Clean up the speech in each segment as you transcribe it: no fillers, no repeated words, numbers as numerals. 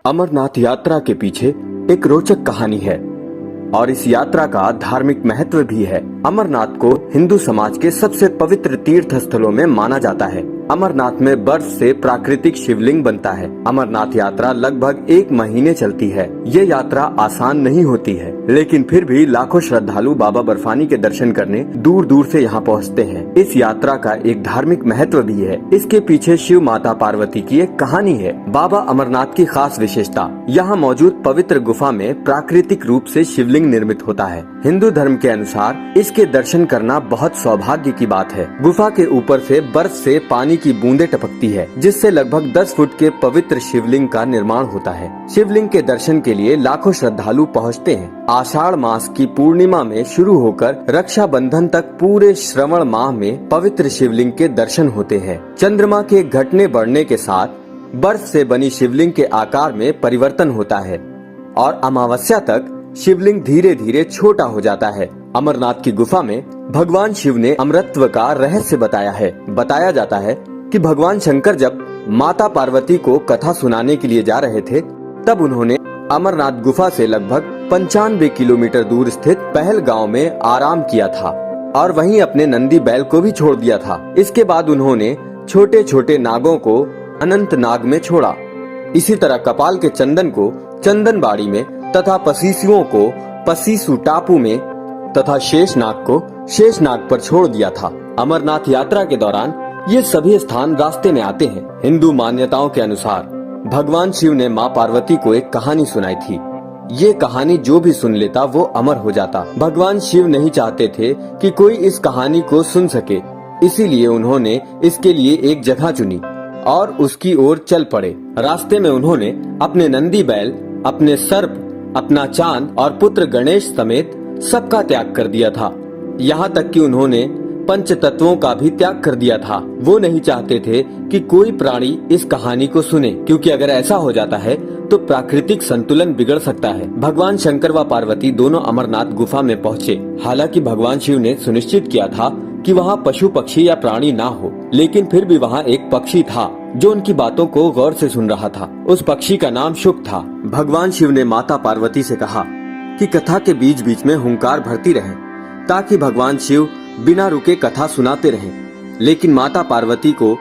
अमरनाथ यात्रा के पीछे एक रोचक कहानी है और इस यात्रा का धार्मिक महत्व भी है। अमरनाथ को हिंदू समाज के सबसे पवित्र तीर्थ स्थलों में माना जाता है। अमरनाथ में बर्फ से प्राकृतिक शिवलिंग बनता है। अमरनाथ यात्रा लगभग 1 महीने चलती है। ये यात्रा आसान नहीं होती है, लेकिन फिर भी लाखों श्रद्धालु बाबा बर्फानी के दर्शन करने दूर दूर से यहाँ पहुँचते हैं। इस यात्रा का एक धार्मिक महत्व भी है। इसके पीछे शिव माता पार्वती की एक कहानी है। बाबा अमरनाथ की खास विशेषता, यहाँ मौजूद पवित्र गुफा में प्राकृतिक रूप से शिवलिंग निर्मित होता है। हिंदू धर्म के अनुसार इसके दर्शन करना बहुत सौभाग्य की बात है। गुफा के ऊपर से बर्फ से पानी की बूंदें टपकती है, जिससे लगभग 10 फुट के पवित्र शिवलिंग का निर्माण होता है। शिवलिंग के दर्शन के लिए लाखों श्रद्धालु पहुँचते हैं। आषाढ़ मास की पूर्णिमा में शुरू होकर रक्षाबंधन तक पूरे श्रावण माह में पवित्र शिवलिंग के दर्शन होते हैं। चंद्रमा के घटने बढ़ने के साथ बर्फ से बनी शिवलिंग के आकार में परिवर्तन होता है और अमावस्या तक शिवलिंग धीरे धीरे छोटा हो जाता है। अमरनाथ की गुफा में भगवान शिव ने अमरत्व का रहस्य बताया है। बताया जाता है कि भगवान शंकर जब माता पार्वती को कथा सुनाने के लिए जा रहे थे, तब उन्होंने अमरनाथ गुफा से लगभग 95 किलोमीटर दूर स्थित पहलगांव में आराम किया था और वहीं अपने नंदी बैल को भी छोड़ दिया था। इसके बाद उन्होंने छोटे छोटे नागों को अनंत नाग में छोड़ा। इसी तरह कपाल के चंदन को चंदनबाड़ी में तथा पसीसुओं को पसीसु टापू में तथा शेषनाग को शेषनाग पर छोड़ दिया था। अमरनाथ यात्रा के दौरान ये सभी स्थान रास्ते में आते हैं। हिंदू मान्यताओं के अनुसार भगवान शिव ने माँ पार्वती को एक कहानी सुनाई थी। ये कहानी जो भी सुन लेता वो अमर हो जाता। भगवान शिव नहीं चाहते थे कि कोई इस कहानी को सुन सके, इसीलिए उन्होंने इसके लिए एक जगह चुनी और उसकी ओर चल पड़े। रास्ते में उन्होंने अपने नंदी बैल, अपने सर्प, अपना चांद और पुत्र गणेश समेत सबका त्याग कर दिया था। यहाँ तक कि उन्होंने पंच तत्वों का भी त्याग कर दिया था। वो नहीं चाहते थे कि कोई प्राणी इस कहानी को सुने, क्योंकि अगर ऐसा हो जाता है तो प्राकृतिक संतुलन बिगड़ सकता है। भगवान शंकर व पार्वती दोनों अमरनाथ गुफा में पहुँचे। हालांकि भगवान शिव ने सुनिश्चित किया था कि वहाँ पशु पक्षी या प्राणी ना हो, लेकिन फिर भी वहाँ एक पक्षी था जो उनकी बातों को गौर से सुन रहा था। उस पक्षी का नाम शुक था। भगवान शिव ने माता पार्वती से कहा कि कथा के बीच बीच में हुंकार भरती रहे, ताकि भगवान शिव बिना रुके कथा सुनाते रहें। लेकिन माता पार्वती को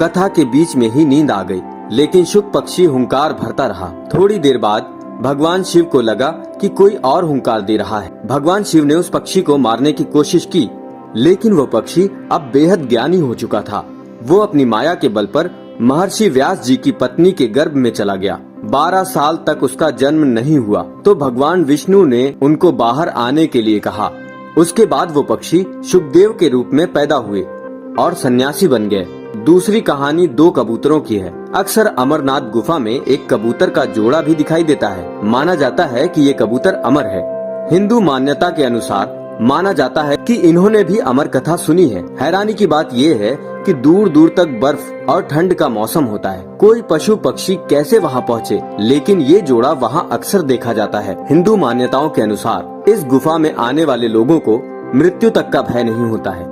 कथा के बीच में ही नींद आ गई, लेकिन शुक पक्षी हुंकार भरता रहा। थोड़ी देर बाद भगवान शिव को लगा कि कोई और हुंकार दे रहा है। भगवान शिव ने उस पक्षी को मारने की कोशिश की, लेकिन वो पक्षी अब बेहद ज्ञानी हो चुका था। वो अपनी माया के बल पर महर्षि व्यास जी की पत्नी के गर्भ में चला गया। 12 साल तक उसका जन्म नहीं हुआ, तो भगवान विष्णु ने उनको बाहर आने के लिए कहा। उसके बाद वो पक्षी शुकदेव के रूप में पैदा हुए और सन्यासी बन गए। दूसरी कहानी 2 कबूतरों की है। अक्सर अमरनाथ गुफा में एक कबूतर का जोड़ा भी दिखाई देता है। माना जाता है कि ये कबूतर अमर है। हिंदू मान्यता के अनुसार माना जाता है कि इन्होंने भी अमर कथा सुनी है। हैरानी की बात ये है कि दूर दूर तक बर्फ और ठंड का मौसम होता है। कोई पशु पक्षी कैसे वहाँ पहुँचे, लेकिन ये जोड़ा वहाँ अक्सर देखा जाता है। हिंदू मान्यताओं के अनुसार इस गुफा में आने वाले लोगों को मृत्यु तक का भय नहीं होता है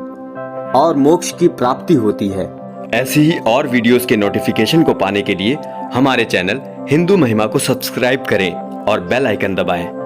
और मोक्ष की प्राप्ति होती है। ऐसी ही और वीडियोस के नोटिफिकेशन को पाने के लिए हमारे चैनल हिंदू महिमा को सब्सक्राइब करें और बेल आइकन दबाएं।